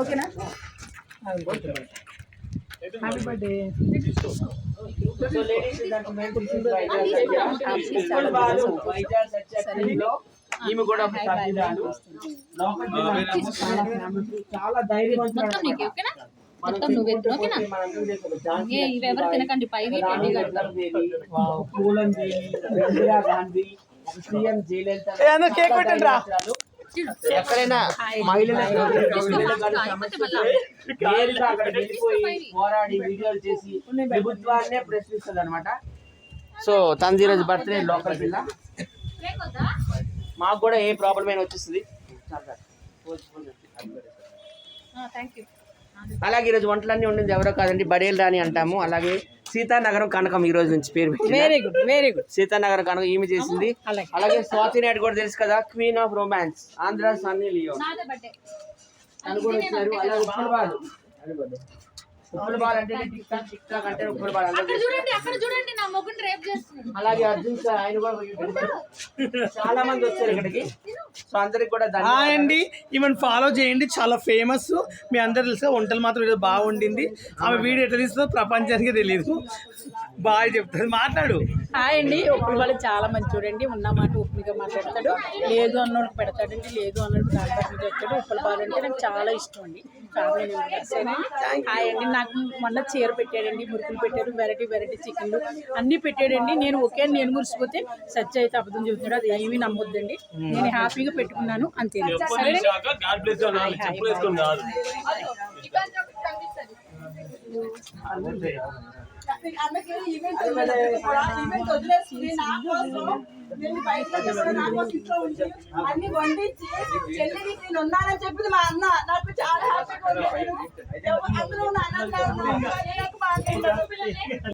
ఓకేనా? Happy birthday. So ladies and gentlemen, this is Full Balu, Vijay Satyagrilo. ఈమె కూడా ఒక సభ్యురాలు. చాలా ధైర్యవంతురాలు. మొత్తం నువ్వు ఎత్తు, ఓకేనా? ఇవెవరు తినకండి, పైవి పూలం దేవి, ఇందిరా గాంధీ, సీఎం జయలలిత, ఎక్కడైనా మహిళలకు అక్కడ వెళ్ళిపోయి పోరాడి వీడియోలు చేసి ప్రభుత్వాన్నే ప్రశ్నిస్తుంది అనమాట. సో తనది ఈరోజు బర్త్డే, లోకల్ పిల్ల. మాకు కూడా ఏ ప్రాబ్లం అయినా వచ్చేస్తుంది. అలాగే ఈరోజు వంటలన్నీ ఉండింది ఎవరో కాదండి, బడేలు రాని అంటాము. అలాగే సీతానగరం కనకం ఈ రోజు నుంచి పేరు పెట్టి. Very good, very good. Seethanagaram Kanakam ఈమె చేసింది. అలాగే స్వాతి నాయుడు కూడా తెలుసు కదా, queen of romance, Andhra Sunny Leone తను కూడా వచ్చారు. అలాగే ఉప్పల్ బాలు, ఉప్పల్ బాల్ అంటే టిక్ టాక్ అంటే ఉప్పల్ బాల్. అలాగే అర్జున్ సార్, ఆయన కూడా చాలా మంది వచ్చారు ఇక్కడికి. సో అందరికి కూడా అండి, ఈమెను ఫాలో చేయండి, చాలా ఫేమస్. మీ అందరు తెలుసు, వంటలు మాత్రం ఏదో బాగా వండింది. ఆమె వీడియో ఎట్లా తీస్తుందో ప్రపంచానికి తెలియదు. బాగా చెప్తాడు, మాట్లాడు. హాయ్ అండి. ఉప్పుడు వాళ్ళు చాలా మంచి చూడండి, ఉన్న మాట ఉప్పుగా మాట్లాడతాడు. లేదు అన్నోడికి పెడతాడండి, లేదు అన్నోడికి దాని చెప్తాడు. ఉప్పుల బాలు అంటే నాకు చాలా ఇష్టం అండి. Family members. హాయ్ అండి. నాకు మొన్న చీర పెట్టాడండి, మురుకులు పెట్టారు, వెరైటీ వెరైటీ చికెన్లు అన్నీ పెట్టాడండి. నేను ఒకే నేను మురిసిపోతే సత్య అయితే అబద్ధం చెబుతున్నాడు, అది ఏమీ నమ్మొద్దండి. నేను హ్యాపీగా పెట్టుకున్నాను అంతే. అన్ని వండించి చెల్లికి నేను ఉన్నానని చెప్పింది మా అన్న. నాకు చాలా హ్యాపీగా ఉంది. అందరూ